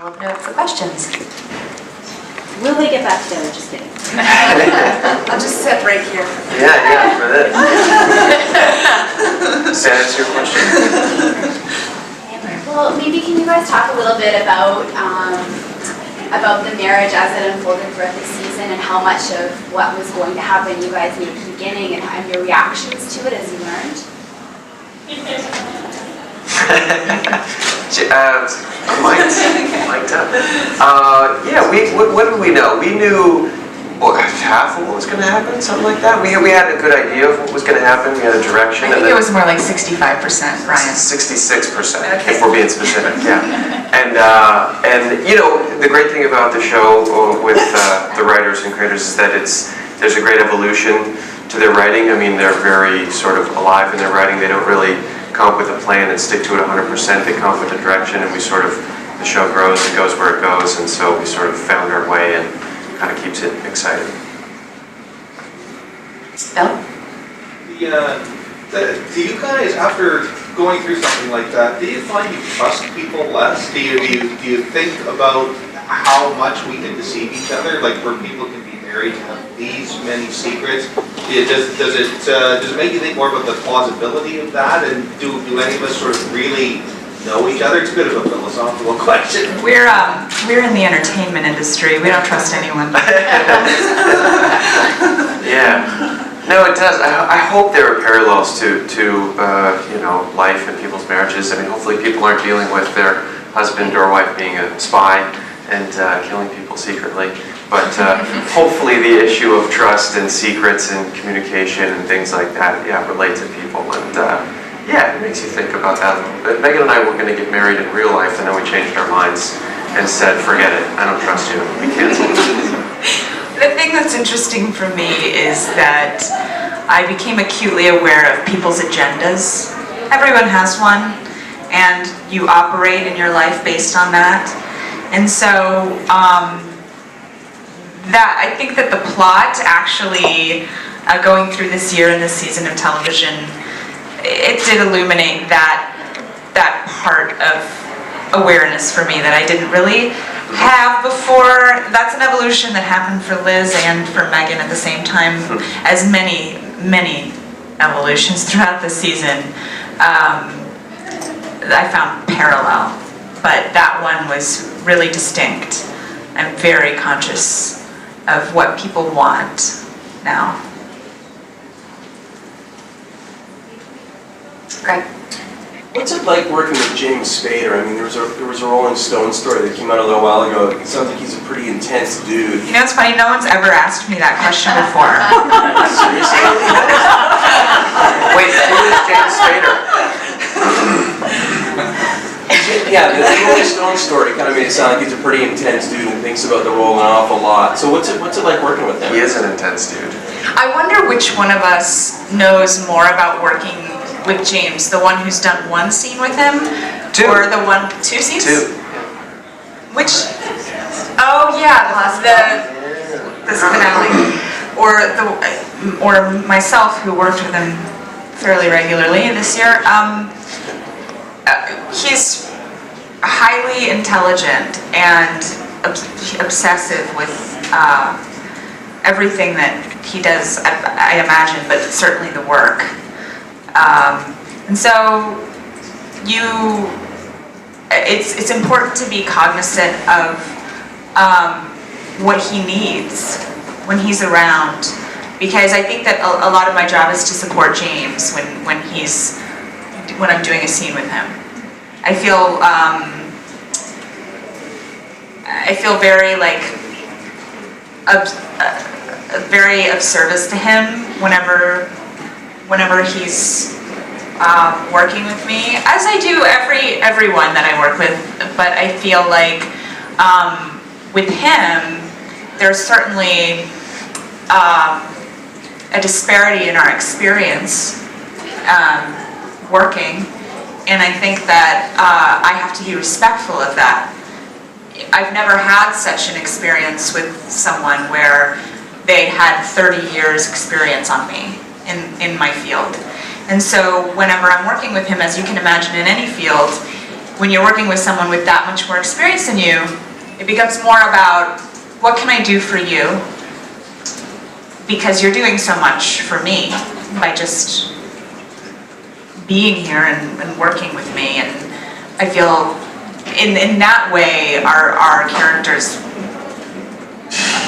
I'll open it up for questions. Will they get back together? Just kidding. I'll just sit right here. Yeah, for this. Does that answer your question? Well, maybe can you guys talk a little bit about the marriage as it unfolded throughout the season and how much of what was going to happen you guys knew at the beginning and your reactions to it as you learned? Mic'd up. Yeah, what did we know? We knew half of what was going to happen, something like that. We had a good idea of what was going to happen. We had a direction. I think it was more like 65%, Ryan. 66%, if we're being specific, yeah. And you know, the great thing about the show with the writers and creators is that there's a great evolution to their writing. I mean, they're very sort of alive in their writing. They don't really come up with a plan and stick to it 100%. They come up with a direction, and the show grows and goes where it goes, and so we sort of found our way and kind of keeps it exciting. Bill? Do you guys, after going through something like that, do you find you trust people less? Do you think about how much we can deceive each other? Like where people can be married and have these many secrets? Does it make you think more about the plausibility of that? And do any of us sort of really know each other? It's a bit of a philosophical question. We're in the entertainment industry. We don't trust anyone. Yeah. No, it does. I hope there are parallels to you know, life and people's marriages. I mean, hopefully people aren't dealing with their husband or wife being a spy and killing people secretly. But hopefully the issue of trust and secrets and communication and things like that, yeah, relate to people. And yeah, it makes you think about that a little bit. Megan and I were going to get married in real life, and then we changed our minds and said, forget it, I don't trust you, we canceled. The thing that's interesting for me is that I became acutely aware of people's agendas. Everyone has one, and you operate in your life based on that. And so that I think that the plot actually going through this year and this season of television, it did illuminate that part of awareness for me that I didn't really have before. That's an evolution that happened for Liz and for Megan at the same time, as many evolutions throughout the season. I found parallel, but that one was really distinct. I'm very conscious of what people want now. Greg? What's it like working with James Spader? I mean, there was a Rolling Stone story that came out a little while ago. It sounds like he's a pretty intense dude. You know, it's funny, no one's ever asked me that question before. Seriously? Wait, who is James Spader? Yeah, the Rolling Stone story kind of made it sound like he's a pretty intense dude and thinks about the role an awful lot. So what's it like working with him? He is an intense dude. I wonder which one of us knows more about working with James, the one who's done one scene with him, or the one 2 scenes? 2. Which? Oh yeah, the finale, or myself, who worked with him fairly regularly this year. He's highly intelligent and obsessive with everything that he does. I imagine, but certainly the work. And so it's important to be cognizant of what he needs when he's around, because I think that a lot of my job is to support James when I'm doing a scene with him. I feel very very of service to him whenever he's working with me, as I do everyone that I work with. But I feel like with him, there's certainly a disparity in our experience working, and I think that I have to be respectful of that. I've never had such an experience with someone where they had 30 years experience on me in my field. And so whenever I'm working with him, as you can imagine in any field, when you're working with someone with that much more experience than you, it becomes more about what can I do for you? Because you're doing so much for me by just being here and working with me. And I feel in that way our characters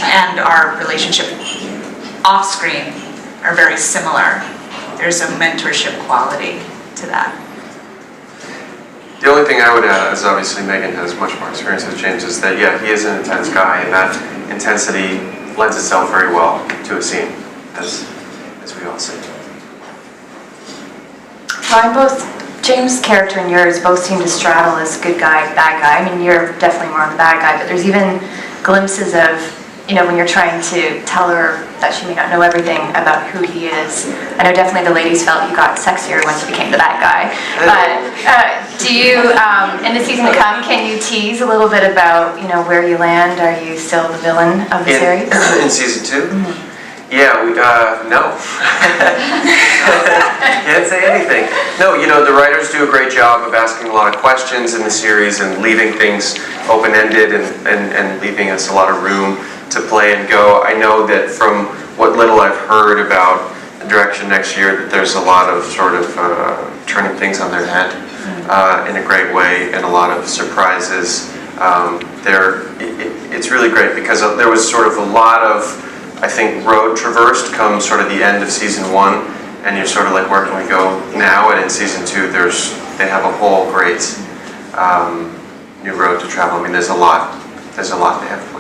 and our relationship off screen are very similar. There's a mentorship quality to that. The only thing I would add is obviously Megan has much more experience with James, is that, yeah, he is an intense guy, and that intensity lends itself very well to a scene, as we all see. Well, I'm both, James' character and yours both seem to straddle this good guy, bad guy. I mean, you're definitely more of the bad guy, but there's even glimpses of, you know, when you're trying to tell her that she may not know everything about who he is. I know definitely the ladies felt you got sexier once you became the bad guy. But do you, in the season to come, can you tease a little bit about, you know, where you land? Are you still the villain of the series? In season 2? Mm-hmm. Yeah, no. Can't say anything. No, you know, the writers do a great job of asking a lot of questions in the series and leaving things open-ended and leaving us a lot of room to play and go. I know that from what little I've heard about the direction next year, that there's a lot of sort of turning things on their head in a great way, and a lot of surprises. It's really great because there was sort of a lot of, I think, road traversed come sort of the end of season 1, and you're sort of like, where can we go now? And in season 2, they have a whole great new road to travel. I mean, there's a lot they have